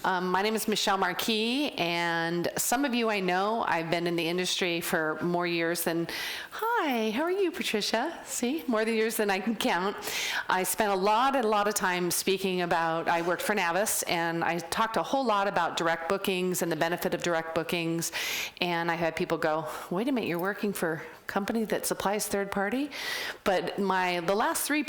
My name is Michelle Marquis, and some of you I know. I've been in the industry for more years than, hi, how are you, Patricia? See, more years than I can count. I spent a lot of time speaking about, I worked for Navis, and I talked a whole lot about direct bookings and the benefit of direct bookings, and I had people go, wait a minute, you're working for company that supplies third party? But the last 3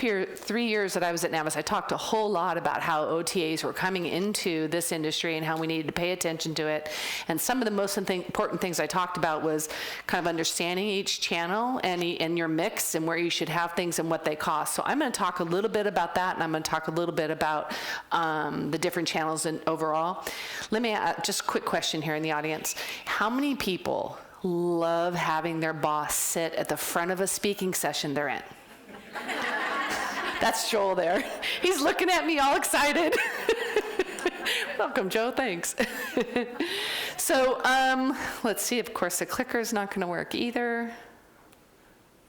years that I was at Navis, I talked a whole lot about how OTAs were coming into this industry and how we needed to pay attention to it. And some of the most important things I talked about was kind of understanding each channel and your mix and where you should have things and what they cost. So I'm going to talk a little bit about that, and I'm going to talk a little bit about the different channels and overall. Let me just a quick question here in the audience. How many people love having their boss sit at the front of a speaking session they're in? That's Joel there. He's looking at me all excited. Welcome, Joe, thanks. So let's see, of course the clicker's not gonna work either.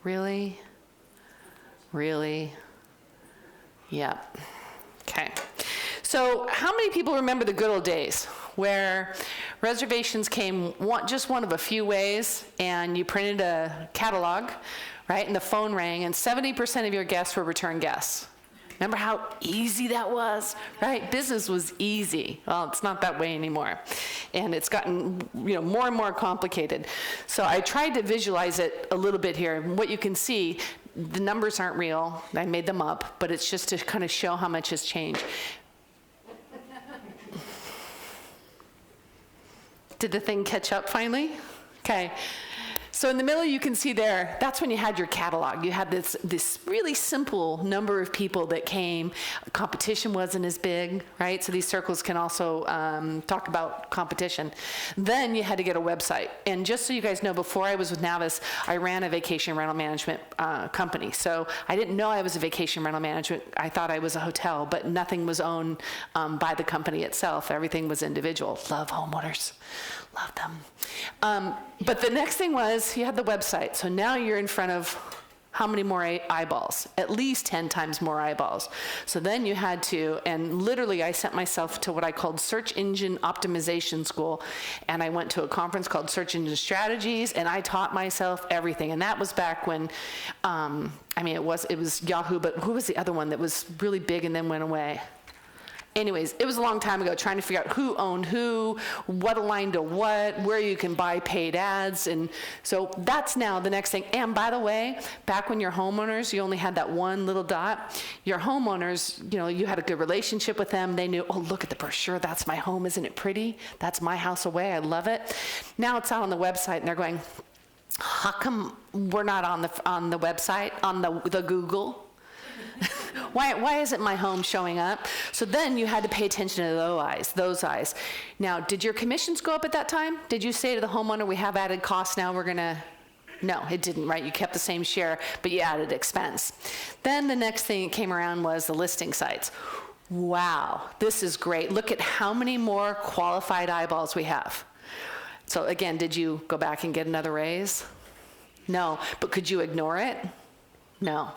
Really? Really? Yep, okay. So how many people remember the good old days where reservations came just one of a few ways, and you printed a catalog, right, and the phone rang, and 70% of your guests were return guests? Remember how easy that was, right? Business was easy. Well, it's not that way anymore. And it's gotten more and more complicated. So I tried to visualize it a little bit here. What you can see, the numbers aren't real. I made them up, but it's just to kind of show how much has changed. Did the thing catch up finally? Okay. So in the middle, you can see there, that's when you had your catalog. You had this really simple number of people that came. Competition wasn't as big, right? So these circles can also talk about competition. Then you had to get a website. And just so you guys know, before I was with Navis, I ran a vacation rental management company. So I didn't know I was a vacation rental management. I thought I was a hotel, but nothing was owned by the company itself. Everything was individual. Love homeowners. Love them. But the next thing was you had the website. So now you're in front of how many more eyeballs? At least 10 times more eyeballs. So then you had to, and literally I sent myself to what I called Search Engine Optimization School, and I went to a conference called Search Engine Strategies, and I taught myself everything. And that was back when, it was Yahoo, but who was the other one that was really big and then went away? Anyways, it was a long time ago, trying to figure out who owned who, what aligned to what, where you can buy paid ads. And so that's now the next thing. And by the way, back when your homeowners, you only had that one little dot, your homeowners, you had a good relationship with them. They knew, oh, look at the brochure. That's my home. Isn't it pretty? That's my house away. I love it. Now it's out on the website, and they're going, how come we're not on the website, on the Google? Why isn't my home showing up? So then you had to pay attention to those eyes. Now, did your commissions go up at that time? Did you say to the homeowner, we have added costs now, we're gonna? No, it didn't, right? You kept the same share, but you added expense. Then the next thing that came around was the listing sites. Wow, this is great. Look at how many more qualified eyeballs we have. So again, did you go back and get another raise? No, but could you ignore it? No.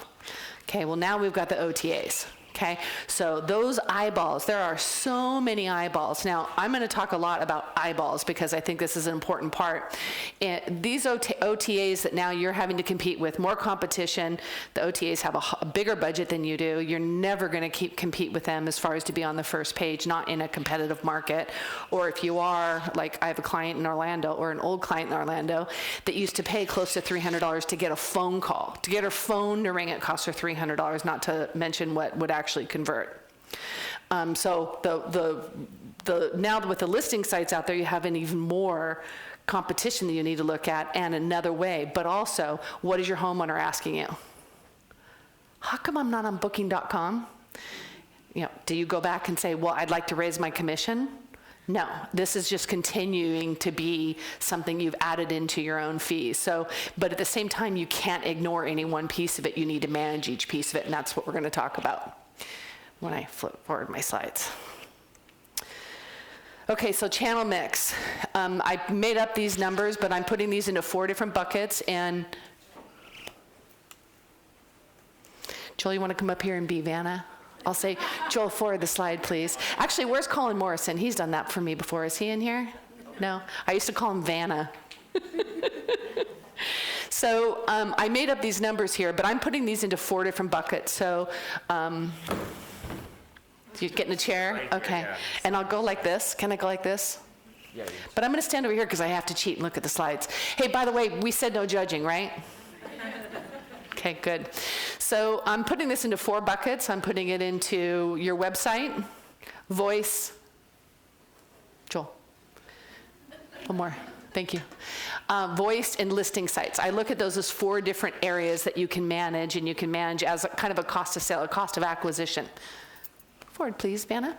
Okay, well now we've got the OTAs, okay? So those eyeballs, there are so many eyeballs. Now, I'm gonna talk a lot about eyeballs because I think this is an important part. And these OTAs that now you're having to compete with, more competition, the OTAs have a bigger budget than you do. You're never gonna compete with them as far as to be on the first page, not in a competitive market. Or if you are, like I have a client in Orlando, or an old client in Orlando, that used to pay close to $300 to get a phone call. To get her phone to ring, it cost her $300, not to mention what would actually convert. So now with the listing sites out there, you have an even more competition that you need to look at, and another way. But also, what is your homeowner asking you? How come I'm not on booking.com? Do you go back and say, well, I'd like to raise my commission? No, this is just continuing to be something you've added into your own fees. So, but at the same time, you can't ignore any one piece of it. You need to manage each piece of it, and that's what we're going to talk about when I flip forward my slides. Okay, so channel mix. I made up these numbers, but I'm putting these into 4 different buckets. And Joel, you want to come up here and be Vanna? I'll say, Joel, forward the slide, please. Actually, where's Colin Morrison? He's done that for me before. Is he in here? No? I used to call him Vanna. So I made up these numbers here, but I'm putting these into 4 different buckets. So you get in a chair? Right, okay. yeah. And I'll go like this. Can I go like this? Yeah, But I'm going to stand over here because I have to cheat and look at the slides. Hey, by the way, we said no judging, right? Okay, good. So I'm putting this into 4 buckets. I'm putting it into your website, voice. Joel. One more. Thank you. Voice and listing sites. I look at those as 4 different areas that you can manage, and you can manage as a kind of a cost of sale, a cost of acquisition. Forward, please, Vanna.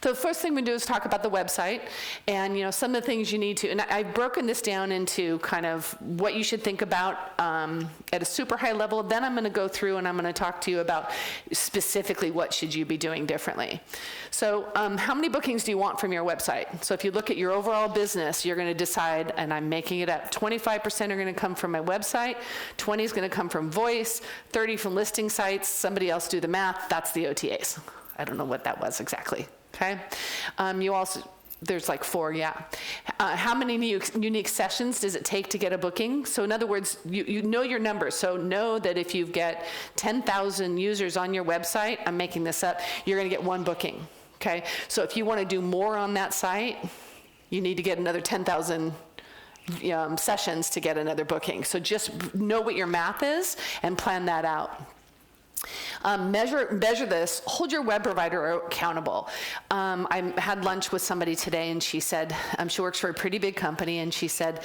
So the first thing we do is talk about the website, and some of the things you need to. And I've broken this down into kind of what you should think about at a super high level. Then I'm going to go through and I'm going to talk to you about specifically what should you be doing differently. So how many bookings do you want from your website? So if you look at your overall business, you're going to decide, and I'm making it up, 25% are going to come from my website, 20 is going to come from voice, 30 from listing sites. Somebody else do the math. That's the OTAs. I don't know what that was exactly, okay? You also, there's like 4, yeah. How many unique sessions does it take to get a booking? So in other words, you know your numbers. So know that if you get 10,000 users on your website, I'm making this up, you're gonna get 1 booking, okay? So if you wanna do more on that site, you need to get another 10,000 sessions to get another booking. So just know what your math is and plan that out. Measure this, hold your web provider accountable. I had lunch with somebody today, and she said, she works for a pretty big company, and she said,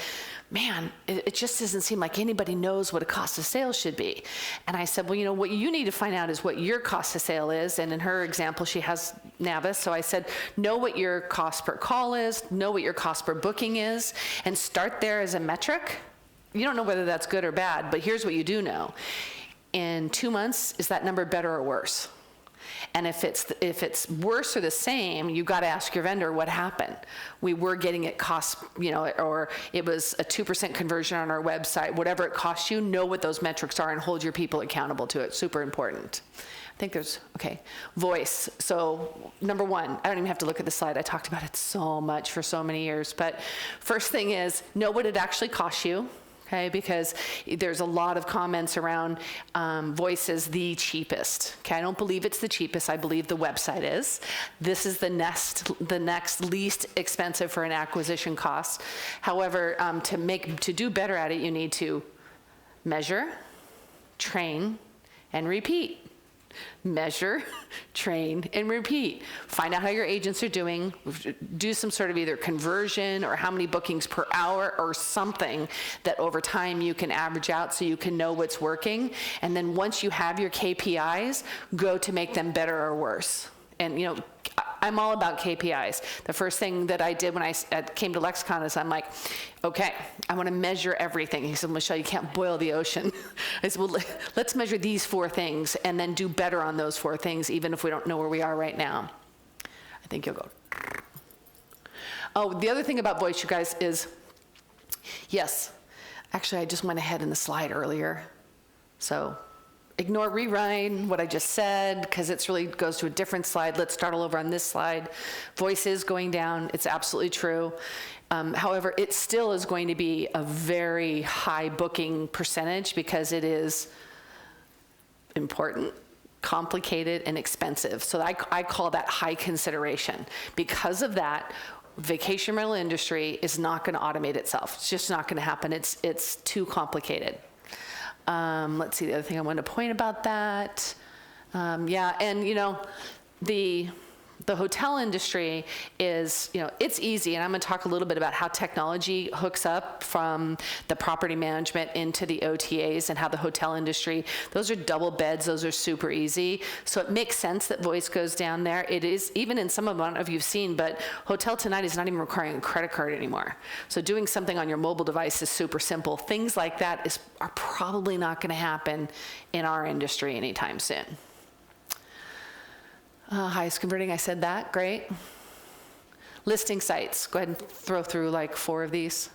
man, it just doesn't seem like anybody knows what a cost of sale should be. And I said, well, what you need to find out is what your cost of sale is. And in her example, she has Navis. So I said, know what your cost per call is, know what your cost per booking is, and start there as a metric. You don't know whether that's good or bad, but here's what you do know. In 2 months, is that number better or worse? And if it's worse or the same, you've got to ask your vendor what happened. We were getting it cost, or it was a 2% conversion on our website. Whatever it costs you, know what those metrics are and hold your people accountable to it. Super important. I think there's, okay, voice. So number 1, I don't even have to look at the slide. I talked about it so much for so many years. But first thing is, know what it actually costs you. Okay, because there's a lot of comments around voice is the cheapest. Okay, I don't believe it's the cheapest. I believe the website is. This is the next least expensive for an acquisition cost. However, to do better at it, you need to measure, train, and repeat. Measure, train, and repeat. Find out how your agents are doing. Do some sort of either conversion or how many bookings per hour or something that over time you can average out so you can know what's working. And then once you have your KPIs, go to make them better or worse. And I'm all about KPIs. The first thing that I did when I came to Lexicon is I'm like, okay, I want to measure everything. He said, Michelle, you can't boil the ocean. I said, well, let's measure these 4 things and then do better on those 4 things, even if we don't know where we are right now. I think you'll go. Oh, the other thing about voice, you guys, is, yes, actually, I just went ahead in the slide earlier. So ignore rewrite what I just said, because it really goes to a different slide. Let's start all over on this slide. Voice is going down. It's absolutely true. However, it still is going to be a very high booking percentage because it is important, complicated, and expensive. So I call that high consideration. Because of that, vacation rental industry is not going to automate itself. It's just not going to happen. It's too complicated. Let's see, the other thing I want to point about that. Yeah, and the hotel industry is, it's easy, and I'm going to talk a little bit about how technology hooks up from the property management into the OTAs and how the hotel industry, those are double beds, those are super easy. So it makes sense that voice goes down there. It is, even in some of them, I don't know if you've seen, but Hotel Tonight is not even requiring a credit card anymore. So doing something on your mobile device is super simple. Things like that are probably not going to happen in our industry anytime soon. Highest converting, I said that, great. Listing sites, go ahead and throw through like 4 of these.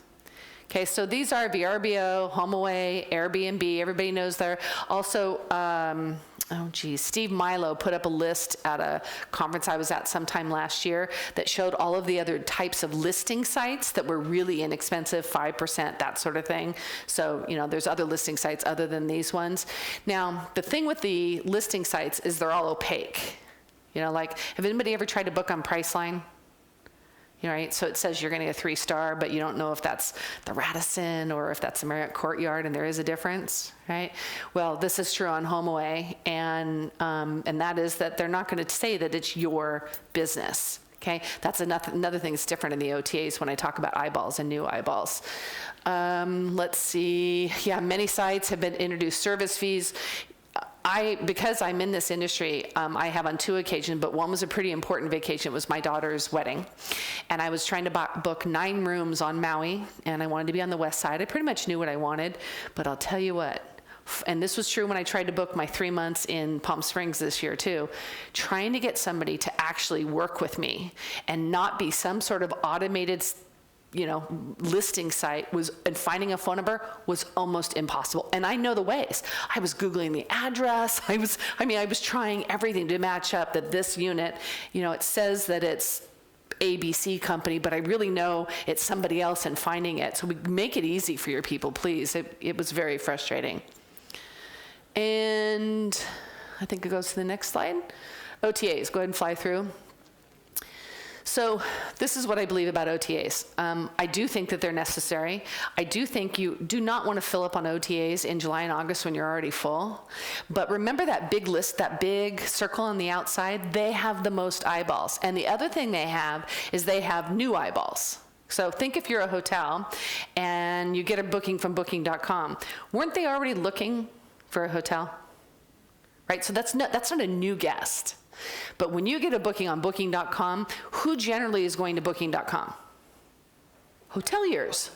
Okay, so these are VRBO, HomeAway, Airbnb, everybody knows there. Also, oh geez, Steve Milo put up a list at a conference I was at sometime last year that showed all of the other types of listing sites that were really inexpensive, 5%, that sort of thing. So, there's other listing sites other than these ones. Now, the thing with the listing sites is they're all opaque. Like, have anybody ever tried to book on Priceline? Right? So it says you're going to get a 3-star, but you don't know if that's the Radisson or if that's the Marriott Courtyard, and there is a difference, right? Well, this is true on HomeAway, and that is that they're not going to say that it's your business. Okay, that's another thing that's different in the OTAs when I talk about eyeballs and new eyeballs. Let's see. Yeah, many sites have been introduced service fees. Because I'm in this industry, I have on 2 occasions, but one was a pretty important vacation. It was my daughter's wedding. And I was trying to book 9 rooms on Maui, and I wanted to be on the west side. I pretty much knew what I wanted, but I'll tell you what, and this was true when I tried to book my 3 months in Palm Springs this year too, trying to get somebody to actually work with me and not be some sort of automated listing site and finding a phone number was almost impossible. And I know the ways. I was Googling the address. I was trying everything to match up that this unit, it says that it's ABC company, but I really know it's somebody else and finding it. So we make it easy for your people, please. It was very frustrating. And I think it goes to the next slide. OTAs, go ahead and fly through. So this is what I believe about OTAs. I do think that they're necessary. I do think you do not want to fill up on OTAs in July and August when you're already full. But remember that big list, that big circle on the outside? They have the most eyeballs. And the other thing they have is they have new eyeballs. So think if you're a hotel and you get a booking from booking.com. Weren't they already looking for a hotel? Right? So that's not a new guest. But when you get a booking on booking.com, who generally is going to booking.com? Hoteliers.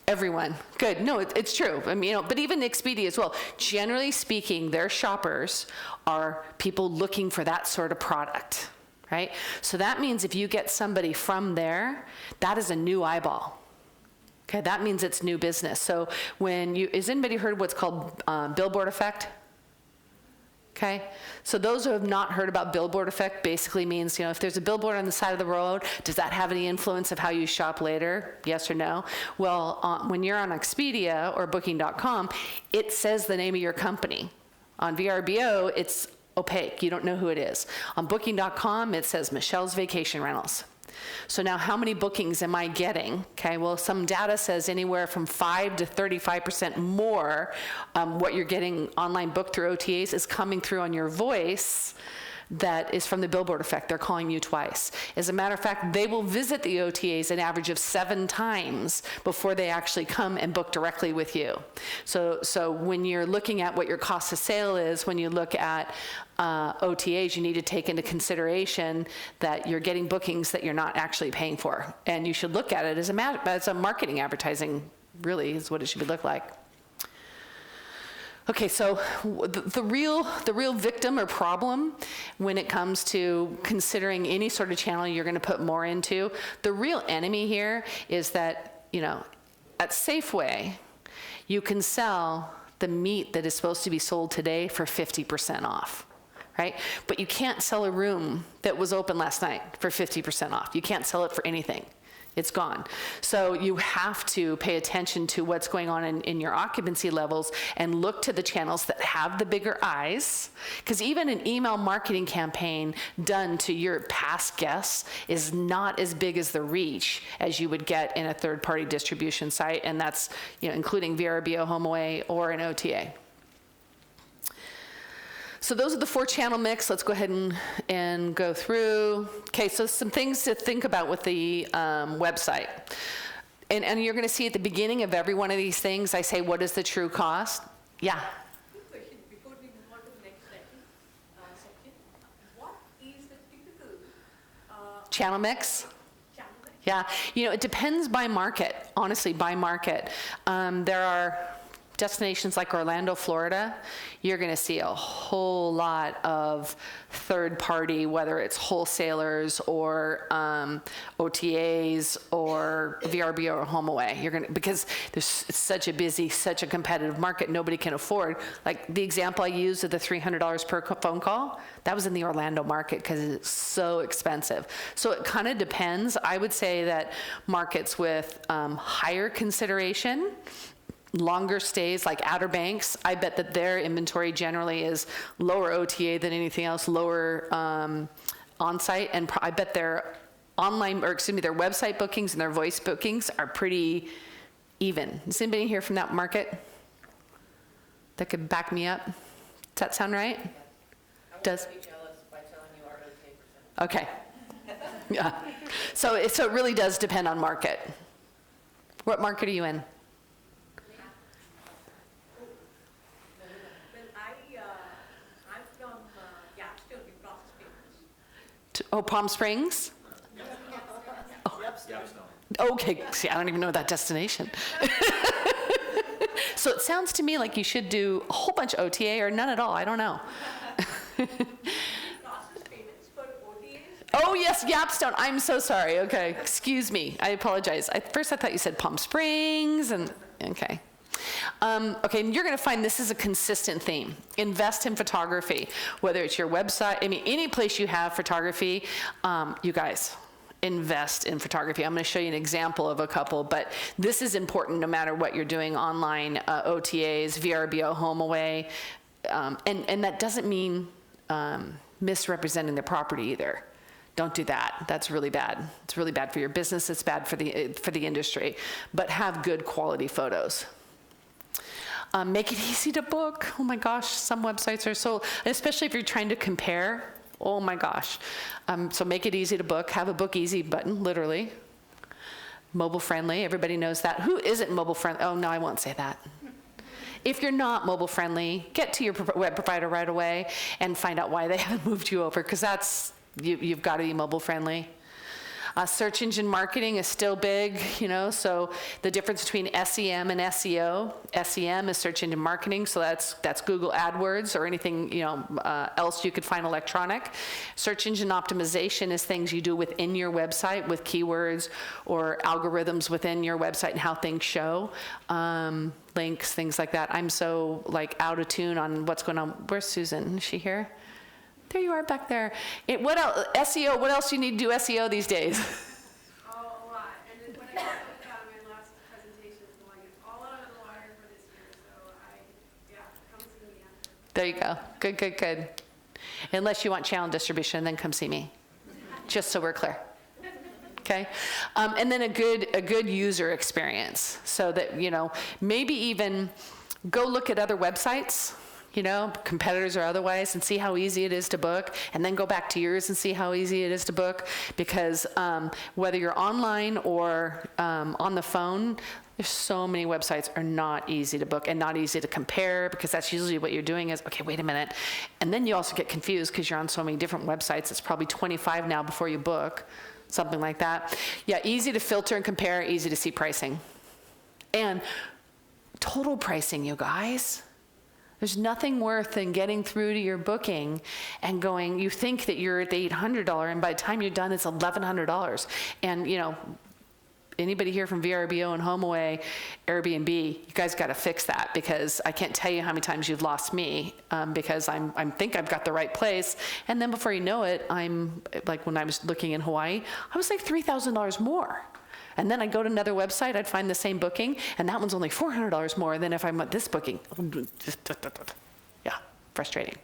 Everyone. Good. No, it's true. But even Expedia as well. Generally speaking, their shoppers are people looking for that sort of product, right? So that means if you get somebody from there, that is a new eyeball. Okay, that means it's new business. So has anybody heard what's called billboard effect? Okay, so those who have not heard about billboard effect basically means, if there's a billboard on the side of the road, does that have any influence of how you shop later? Yes or no? Well, when you're on Expedia or Booking.com, it says the name of your company. On VRBO, it's opaque. You don't know who it is. On Booking.com, it says Michelle's Vacation Rentals. So now how many bookings am I getting? Okay, well, some data says anywhere from 5 to 35% more what you're getting online booked through OTAs is coming through on your voice that is from the billboard effect. They're calling you twice. As a matter of fact, they will visit the OTAs an average of 7 times before they actually come and book directly with you. So when you're looking at what your cost of sale is, when you look at OTAs, you need to take into consideration that you're getting bookings that you're not actually paying for. And you should look at it as a marketing advertising, really, is what it should look like. Okay, so the real victim or problem when it comes to considering any sort of channel you're going to put more into, the real enemy here is that, at Safeway, you can sell the meat that is supposed to be sold today for 50% off, right? But you can't sell a room that was open last night for 50% off. You can't sell it for anything. It's gone. So you have to pay attention to what's going on in your occupancy levels and look to the channels that have the bigger eyes. Because even an email marketing campaign done to your past guests is not as big as the reach as you would get in a third-party distribution site, and that's including VRBO, HomeAway, or an OTA. So those are the 4-channel mix. Let's go ahead and go through. Okay, so some things to think about with the website. And you're going to see at the beginning of every one of these things, I say, what is the true cost? Yeah? Question before we move on to the next section. What is the typical channel mix? Channel mix? Yeah, it depends by market, honestly, by market. There are destinations like Orlando, Florida, you're going to see a whole lot of third party, whether it's wholesalers or OTAs or VRBO or HomeAway. You're going to, because there's such a busy, such a competitive market, nobody can afford. Like the example I used of the $300 per phone call, that was in the Orlando market because it's so expensive. So it kind of depends. I would say that markets with higher consideration, longer stays like Outer Banks, I bet that their inventory generally is lower OTA than anything else, lower on-site, and I bet their online, or excuse me, their website bookings and their voice bookings are pretty even. Is anybody here from that market that could back me up? Does that sound right? Does? Be jealous by telling you our OTA percentage. Okay. Yeah. So it really does depend on market. What market are you in? Well, I'm from Yapstone, we process payments. Oh, Palm Springs? Okay, see, I don't even know that destination. So it sounds to me like you should do a whole bunch of OTA or none at all, I don't know. Process payments for OTAs. Oh yes, Yapstone, I'm so sorry, okay, excuse me, I apologize. At first I thought you said Palm Springs and, okay. Okay, and you're gonna find this is a consistent theme. Invest in photography, whether it's your website, I mean, any place you have photography, you guys, invest in photography. I'm going to show you an example of a couple, but this is important no matter what you're doing online, OTAs, VRBO, HomeAway, and that doesn't mean misrepresenting the property either. Don't do that. That's really bad. It's really bad for your business. It's bad for the industry. But have good quality photos. Make it easy to book. Oh my gosh, some websites are so, especially if you're trying to compare. Oh my gosh. So make it easy to book. Have a book easy button, literally. Mobile friendly, everybody knows that. Who isn't mobile friendly? Oh no, I won't say that. If you're not mobile friendly, get to your web provider right away and find out why they haven't moved you over, because that's, you've got to be mobile friendly. Search engine marketing is still big, you know, so the difference between SEM and SEO. SEM is search engine marketing, so that's Google AdWords or anything, you know, else you could find electronic. Search engine optimization is things you do within your website with keywords or algorithms within your website and how things show. Links, things like that. I'm so like out of tune on what's going on. Where's Susan? Is she here? There you are back there. What else? SEO, what else do you need to do SEO these days? Oh, a lot. And then when I got my last presentation, so like it's all out of the water for this year. So come see me after. There you go. Good, good, good. Unless you want channel distribution, then come see me. Just so we're clear. Okay? And then a good user experience. So that, you know, maybe even go look at other websites, you know, competitors or otherwise, and see how easy it is to book, and then go back to yours and see how easy it is to book, because whether you're online or on the phone, there's so many websites are not easy to book and not easy to compare, because that's usually what you're doing is, okay, wait a minute. And then you also get confused because you're on so many different websites. It's probably 25 now before you book, something like that. Yeah, easy to filter and compare, easy to see pricing. And total pricing, you guys. There's nothing worse than getting through to your booking and going, you think that you're at the $800, and by the time you're done, it's $1,100. And, you know, anybody here from VRBO and HomeAway, Airbnb, you guys got to fix that, because I can't tell you how many times you've lost me because I think I've got the right place. And then before you know it, I'm like when I was looking in Hawaii, I was like $3,000 more. And then I go to another website, I'd find the same booking, and that one's only $400 more than if I'm at this booking. Yeah, frustrating.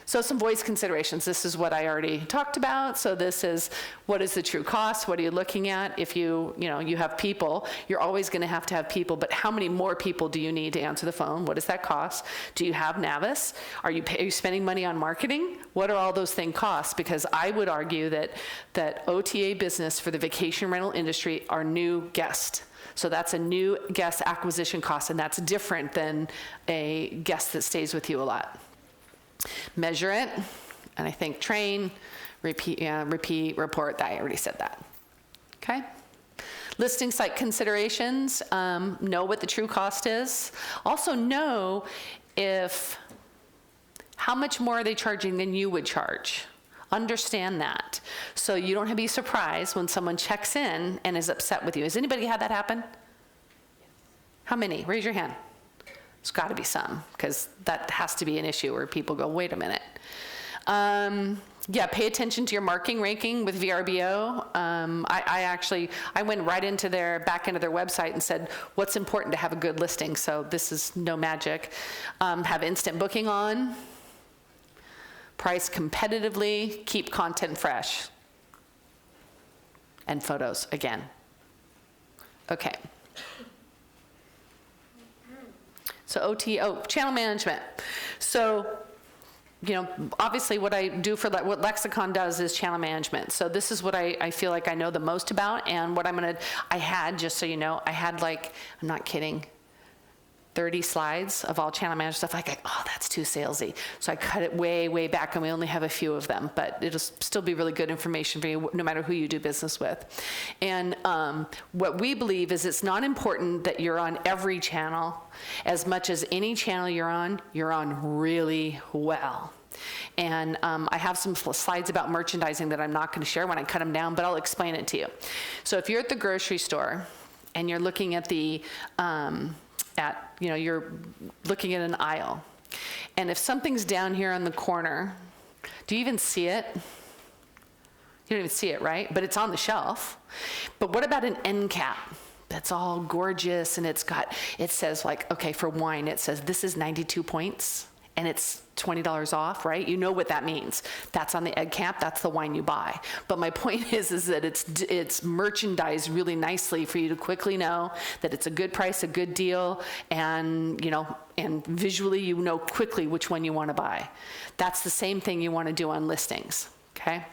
So some voice considerations. This is what I already talked about. So this is, what is the true cost? What are you looking at? If you have people, you're always going to have people, but how many more people do you need to answer the phone? What does that cost? Do you have Navis? Are you spending money on marketing? What are all those things cost? Because I would argue that OTA business for the vacation rental industry are new guests. So that's a new guest acquisition cost, and that's different than a guest that stays with you a lot. Measure it, and I think train, repeat, report. I already said that. Okay? Listing site considerations, know what the true cost is. Also know how much more are they charging than you would charge. Understand that. So you don't have to be surprised when someone checks in and is upset with you. Has anybody had that happen? How many? Raise your hand. There's got to be some, because that has to be an issue where people go, wait a minute. Yeah, pay attention to your marking ranking with VRBO. I went right into back into their website and said, what's important to have a good listing? So this is no magic. Have instant booking on. Price competitively, keep content fresh. And photos again. Okay. So channel management. So, obviously what I do what Lexicon does is channel management. So this is what I feel like I know the most about, and what I had, just so you know, I had I'm not kidding, 30 slides of all channel management stuff. Like, oh, that's too salesy. So I cut it way, way back, and we only have a few of them, but it'll still be really good information for you, no matter who you do business with. And what we believe is it's not important that you're on every channel. As much as any channel you're on really well. And I have some slides about merchandising that I'm not going to share when I cut them down, but I'll explain it to you. So if you're at the grocery store and you're looking at you're looking at an aisle, and if something's down here on the corner, do you even see it? You don't even see it, right? But it's on the shelf. But what about an end cap? That's all gorgeous, and it says okay, for wine, it says this is 92 points, and it's $20 off, right? You know what that means. That's on the egg cap, that's the wine you buy. But my point is that it's merchandised really nicely for you to quickly know that it's a good price, a good deal, and and visually you know quickly which one you want to buy. That's the same thing you want to do on listings, okay?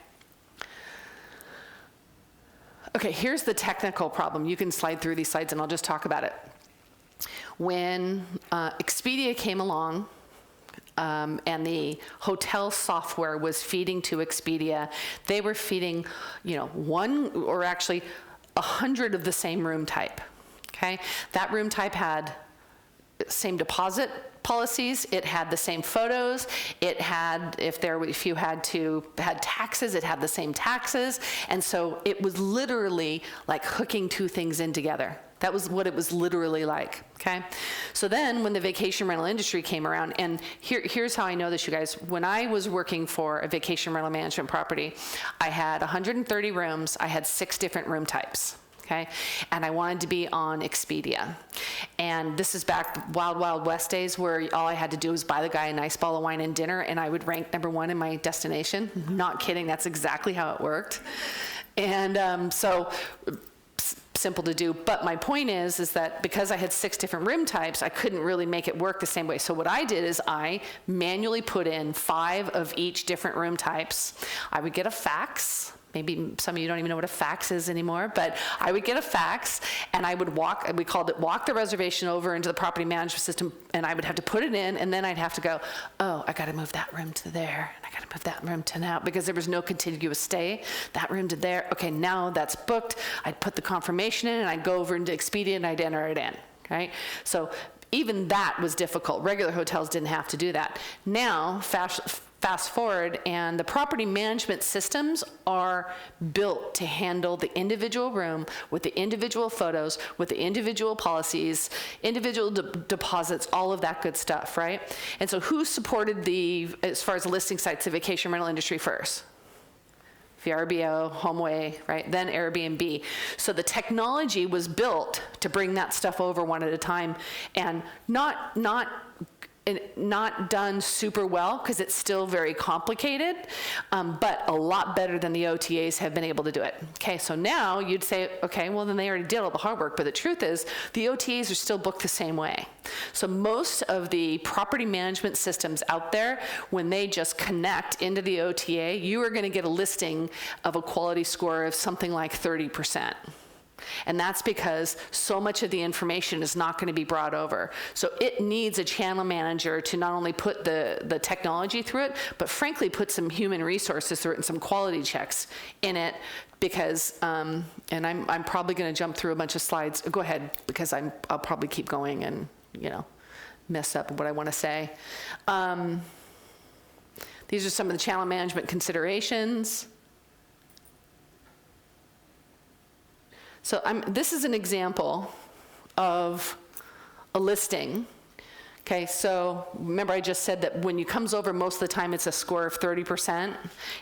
Okay, here's the technical problem. You can slide through these slides and I'll just talk about it. When Expedia came along, and the hotel software was feeding to Expedia, they were feeding, one or actually 100 of the same room type, okay? That room type had same deposit policies, it had the same photos, it had, if you had taxes, it had the same taxes, and so it was literally like hooking two things in together. That was what it was literally like, okay? So then when the vacation rental industry came around, and here's how I know this, you guys. When I was working for a vacation rental management property, I had 130 rooms, I had 6 different room types, okay? And I wanted to be on Expedia. And this is back Wild Wild West days, where all I had to do was buy the guy a nice bottle of wine and dinner, and I would rank #1 in my destination. Not kidding, that's exactly how it worked. And so simple to do, but my point is that because I had 6 different room types, I couldn't really make it work the same way. So what I did is I manually put in 5 of each different room types. I would get a fax. Maybe some of you don't even know what a fax is anymore, but I would get a fax, and I would we called it walk the reservation over into the property management system, and I would have to put it in, and then I'd have to go, oh, I gotta move that room to there, and I gotta move that room to now, because there was no contiguous stay. That room to there, okay, now that's booked. I'd put the confirmation in, and I'd go over into Expedia, and I'd enter it in, right? So even that was difficult. Regular hotels didn't have to do that. Now, fast forward, and the property management systems are built to handle the individual room with the individual photos, with the individual policies, individual deposits, all of that good stuff, right? And so who supported as far as the listing sites, the vacation rental industry first? VRBO, HomeAway, right? Then Airbnb. So the technology was built to bring that stuff over one at a time, and not done super well, because it's still very complicated, but a lot better than the OTAs have been able to do it. Okay, so now you'd say, okay, well then they already did all the hard work, but the truth is the OTAs are still booked the same way. So most of the property management systems out there, when they just connect into the OTA, you are going to get a listing of a quality score of something like 30%. And that's because so much of the information is not going to be brought over. So it needs a channel manager to not only put the technology through it, but frankly put some human resources through it and some quality checks in it because, and I'm probably going to jump through a bunch of slides. Go ahead, because I'll probably keep going and, mess up what I want to say. These are some of the channel management considerations. So this is an example of a listing. Okay, so remember I just said that when it comes over, most of the time it's a score of 30%.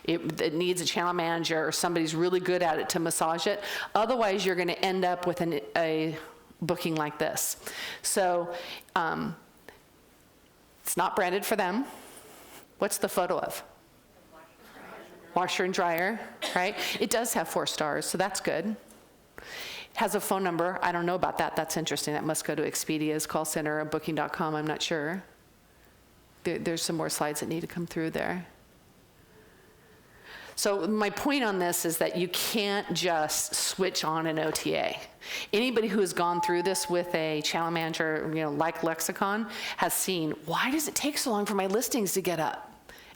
It needs a channel manager or somebody's really good at it to massage it. Otherwise, you're going to end up with a booking like this. So it's not branded for them. What's the photo of? Washer and dryer, right? It does have 4 stars, so that's good. Has a phone number. I don't know about that. That's interesting. That must go to Expedia's call center or booking.com. I'm not sure. There's some more slides that need to come through there. So my point on this is that you can't just switch on an OTA. Anybody who has gone through this with a channel manager, like Lexicon, has seen, why does it take so long for my listings to get up?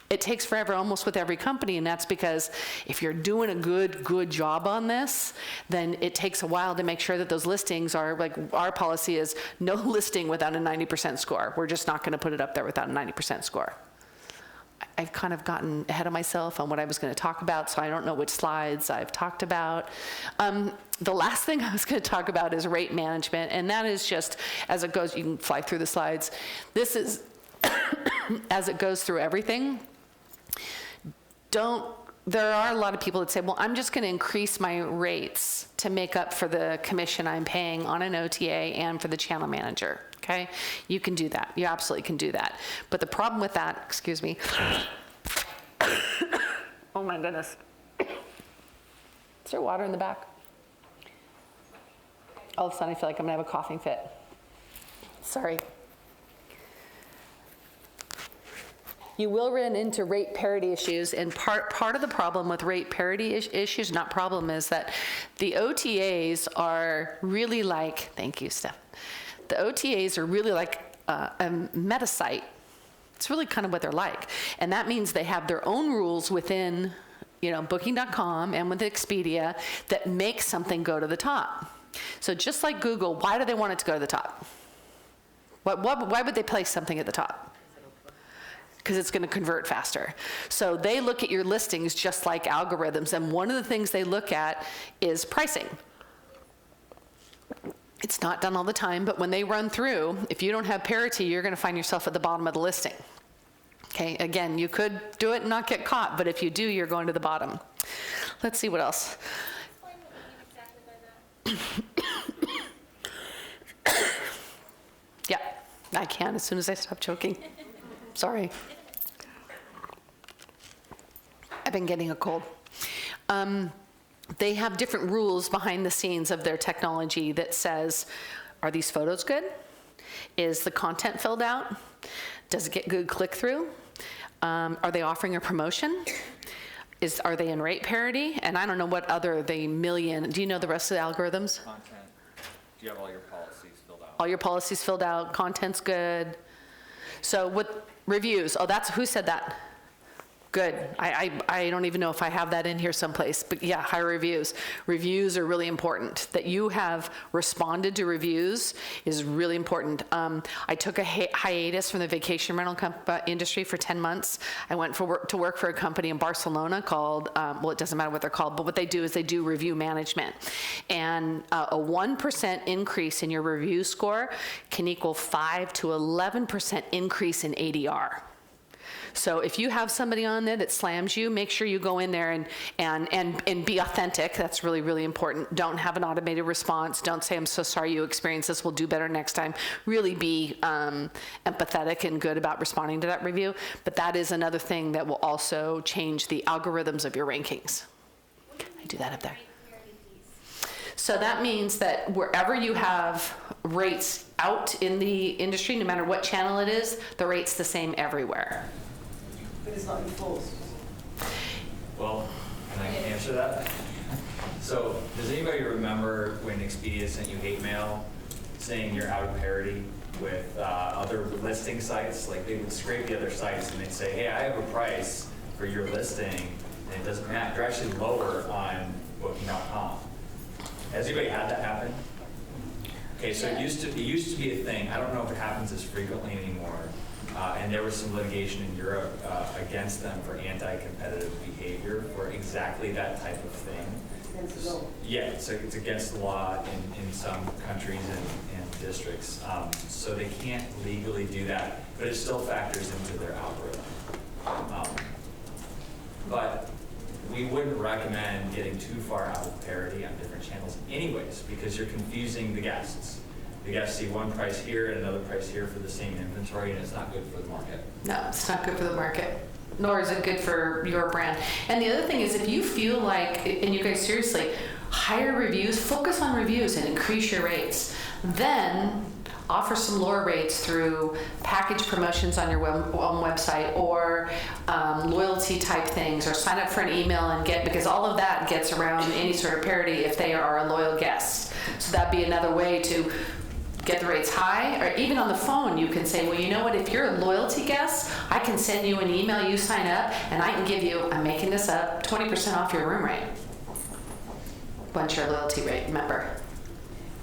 It takes forever almost with every company, and that's because if you're doing a good job on this, then it takes a while to make sure that those listings are, like our policy is no listing without a 90% score. We're just not going to put it up there without a 90% score. I've kind of gotten ahead of myself on what I was going to talk about, so I don't know which slides I've talked about. The last thing I was going to talk about is rate management, and that is just, as it goes, you can fly through the slides. This is, as it goes through everything, there are a lot of people that say, well, I'm just going to increase my rates to make up for the commission I'm paying on an OTA and for the channel manager, okay? You can do that. You absolutely can do that. But the problem with that, excuse me. Oh my goodness. Is there water in the back? All of a sudden I feel like I'm going to have a coughing fit. Sorry. You will run into rate parity issues, and part of the problem with rate parity issues, not problem, is that the OTAs are really like, thank you, Steph. The OTAs are really like a meta site. It's really kind of what they're like. And that means they have their own rules within, booking.com and with Expedia that make something go to the top. So just like Google, why do they want it to go to the top? Why would they place something at the top? Because it's going to convert faster. So they look at your listings just like algorithms, and one of the things they look at is pricing. It's not done all the time, but when they run through, if you don't have parity, you're going to find yourself at the bottom of the listing. Okay, again, you could do it and not get caught, but if you do, you're going to the bottom. Let's see what else. Explain what you mean exactly by that. Yeah, I can as soon as I stop choking. Sorry. I've been getting a cold. They have different rules behind the scenes of their technology that says, are these photos good? Is the content filled out? Does it get good click-through? Are they offering a promotion? Are they in rate parity? And I don't know what other do you know the rest of the algorithms? Content. Do you have all your policies filled out? All your policies filled out, content's good. So with reviews, who said that? Good. I don't even know if I have that in here someplace, but yeah, high reviews. Reviews are really important. That you have responded to reviews is really important. I took a hiatus from the vacation rental industry for 10 months. I went to work for a company in Barcelona called, well, it doesn't matter what they're called, but what they do is they do review management. And a 1% increase in your review score can equal 5 to 11% increase in ADR. So if you have somebody on there that slams you, make sure you go in there and be authentic. That's really, really important. Don't have an automated response. Don't say, I'm so sorry you experienced this. We'll do better next time. Really be empathetic and good about responding to that review. But that is another thing that will also change the algorithms of your rankings. I do that up there. So that means that wherever you have rates out in the industry, no matter what channel it is, the rate's the same everywhere. But it's not enforced. Well, can I answer that? So, does anybody remember when Expedia sent you hate mail saying you're out of parity with other listing sites? Like they would scrape the other sites and they'd say, hey, I have a price for your listing and it doesn't match. You're actually lower on Booking.com. Has anybody had that happen? Okay, so it used to be a thing. I don't know if it happens as frequently anymore. And there was some litigation in Europe against them for anti-competitive behavior for exactly that type of thing. Against the law. Yeah, so it's against the law in some countries and districts. So they can't legally do that, but it still factors into their algorithm. But we wouldn't recommend getting too far out of parity on different channels anyways, because you're confusing the guests. The guests see one price here and another price here for the same inventory, and it's not good for the market. No, it's not good for the market, nor is it good for your brand. And the other thing is, if you feel like, and you guys seriously, higher reviews, focus on reviews and increase your rates. Then offer some lower rates through package promotions on your own website, or loyalty type things, or sign up for an email and get, because all of that gets around any sort of parity if they are a loyal guest. So that'd be another way to get the rates high. Or even on the phone, you can say, well, you know what, if you're a loyalty guest, I can send you an email, you sign up, and I can give you, I'm making this up, 20% off your room rate once you're a loyalty rate member.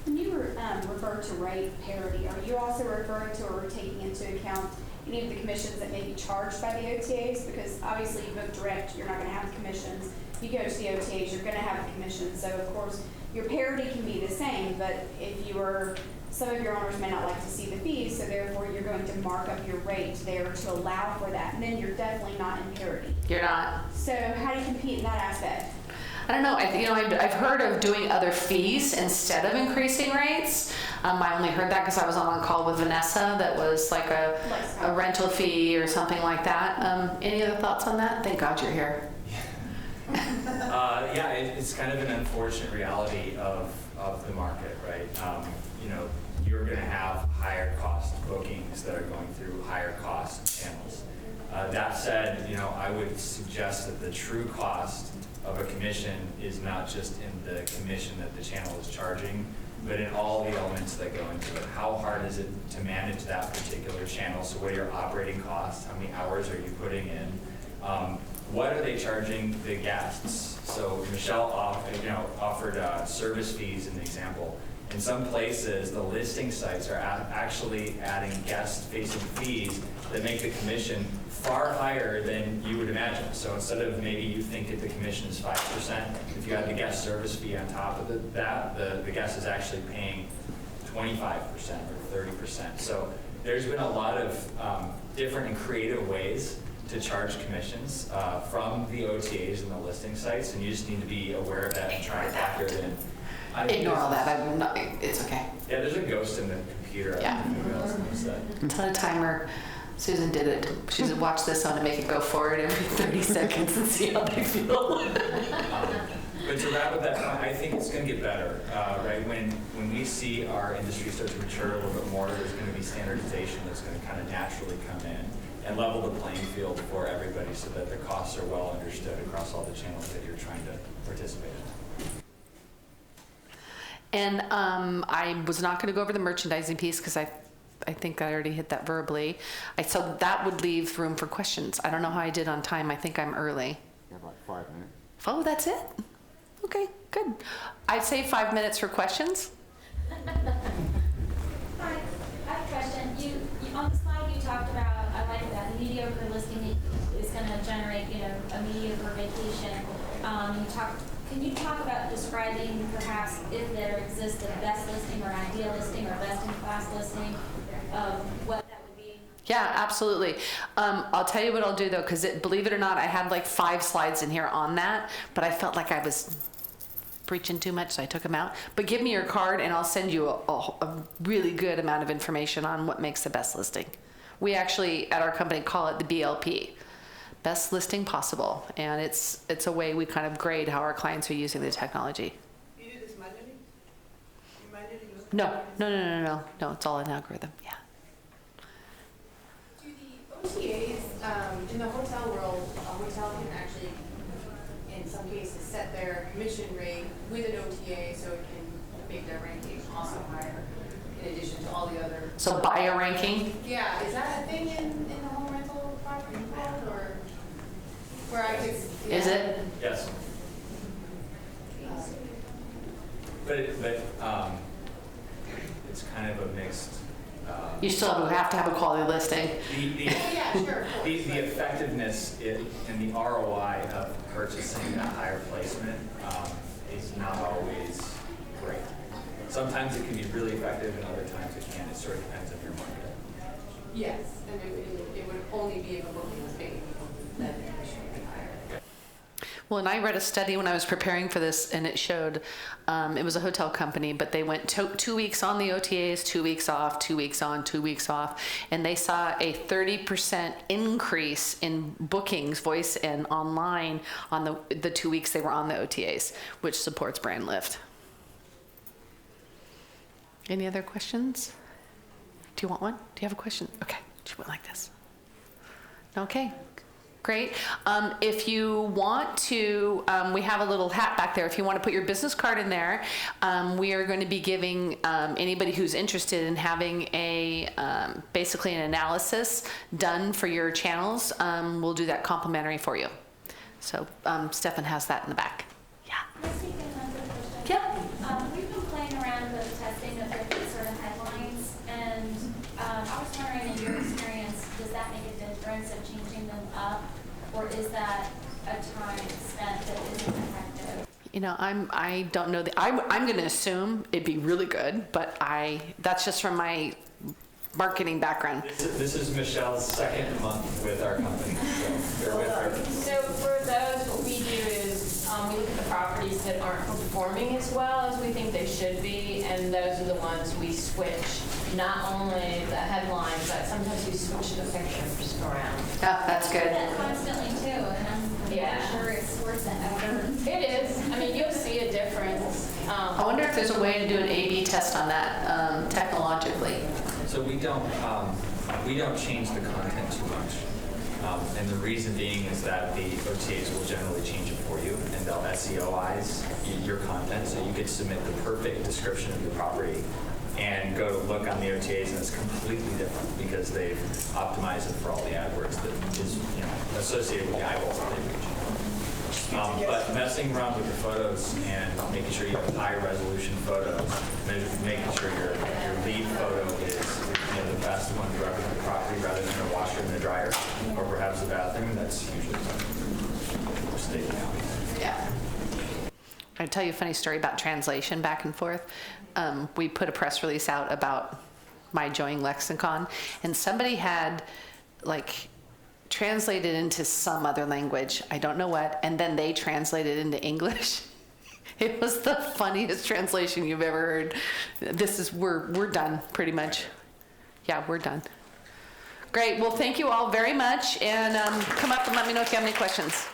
When you refer to rate parity, are you also referring to or taking into account any of the commissions that may be charged by the OTAs? Because obviously you book direct, you're not going to have the commissions. You go to the OTAs, you're going to have the commissions. So of course your parity can be the same, but if you are, some of your owners may not like to see the fees, so therefore you're going to mark up your rate there to allow for that, and then you're definitely not in parity. You're not. So how do you compete in that aspect? I don't know. I've heard of doing other fees instead of increasing rates. I only heard that because I was on a call with Vanessa. That was like a rental fee or something like that. Any other thoughts on that? Thank God you're here. Yeah, it's kind of an unfortunate reality of the market, right? You're going to have higher cost bookings that are going through higher cost channels. That said, I would suggest that the true cost of a commission is not just in the commission that the channel is charging, but in all the elements that go into it. How hard is it to manage that particular channel? So what are your operating costs? How many hours are you putting in? What are they charging the guests? So Michelle offered service fees in the example. In some places, the listing sites are actually adding guest-facing fees that make the commission far higher than you would imagine. So instead of maybe you think that the commission is 5%, if you add the guest service fee on top of that, the guest is actually paying 25% or 30%. So there's been a lot of different and creative ways to charge commissions from the OTAs and the listing sites, and you just need to be aware of that and try to factor it in. Ignore all that. It's okay. Yeah, there's a ghost in the computer. Yeah. I don't know who else knows that. Set a timer. Susan did it. She said, watch this on to make it go forward every 30 seconds and see how they feel. But to wrap up that point, I think it's going to get better, right? When we see our industry start to mature a little bit more, there's going to be standardization that's going to kind of naturally come in and level the playing field for everybody so that the costs are well understood across all the channels that you're trying to participate in. And I was not going to go over the merchandising piece because I think I already hit that verbally. So that would leave room for questions. I don't know how I did on time. I think I'm early. You have like 5 minutes. Oh, that's it? Okay, good. I'd say 5 minutes for questions. Hi, I have a question. You on the slide you talked about, I like that, the mediocre listing is going to generate, a mediocre vacation. Can you talk about describing perhaps if there exists a best listing or ideal listing or best in class listing, what that would be? Yeah, absolutely. I'll tell you what I'll do though, because believe it or not, I had like 5 slides in here on that, but I felt like I was preaching too much, so I took them out. But give me your card and I'll send you a really good amount of information on what makes the best listing. We actually, at our company, call it the BLP. Best listing possible, and it's a way we kind of grade how our clients are using the technology. You do this manually? You manually look? No, it's all an algorithm, yeah. Do the OTAs, in the hotel world, a hotel can actually, in some cases, set their commission rate with an OTA so it can make their ranking also higher in addition to all the other. So buyer ranking? Yeah, is that a thing in the home rental property world, or where I could? Is it? Yes. It's kind of a mixed. You still have to have a quality listing. Yeah, sure. The effectiveness and the ROI of purchasing a higher placement is not always great. Sometimes it can be really effective, and other times it can. It sort of depends on your market. Yes, and it would only be if a booking was made, then the commission would be higher. Well, and I read a study when I was preparing for this, and it showed it was a hotel company, but they went 2 weeks on the OTAs, 2 weeks off, 2 weeks on, 2 weeks off, and they saw a 30% increase in bookings, voice and online, on the 2 weeks they were on the OTAs, which supports brand lift. Any other questions? Do you want one? Do you have a question? Okay, she went like this. Okay. Great. If you want to, we have a little hat back there. If you want to put your business card in there, we are going to be giving anybody who's interested in having basically an analysis done for your channels. We'll do that complimentary for you. So Stefan has that in the back. Yeah. Can I speak in another question? Yep. We've been playing around with testing of different sort of headlines, and I was wondering, in your experience, does that make a difference of changing them up, or is that a time spent that isn't effective? You know, I don't know. I'm going to assume it'd be really good, but that's just from my marketing background. This is Michelle's second month with our company, so bear with her. So for those, what we do is we look at the properties that aren't performing as well as we think they should be, and those are the ones we switch. Not only the headlines, but sometimes we switch the pictures around. Yeah, that's I do good. that constantly too, and I'm Yeah. sure it's worth it ever. It is. I mean, you'll see a difference. I wonder if there's a way to do an A/B test on that technologically. So we don't change the content too much. And the reason being is that the OTAs will generally change it for you, and they'll SEOize your content, so you could submit the perfect description of your property and go to look on the OTAs, and it's completely different because they've optimized it for all the AdWords that is associated with the eyeballs that they reach. But messing around with the photos and making sure you have higher resolution photos, making sure your lead photo is the best one to represent the property rather than the washer and the dryer, or perhaps the bathroom, that's usually a mistake now. Yeah. I'll tell you a funny story about translation back and forth. We put a press release out about my joining Lexicon, and somebody had translated into some other language, I don't know what, and then they translated into English. It was the funniest translation you've ever heard. We're done, pretty much. Yeah, we're done. Great, well, thank you all very much, and come up and let me know if you have any questions.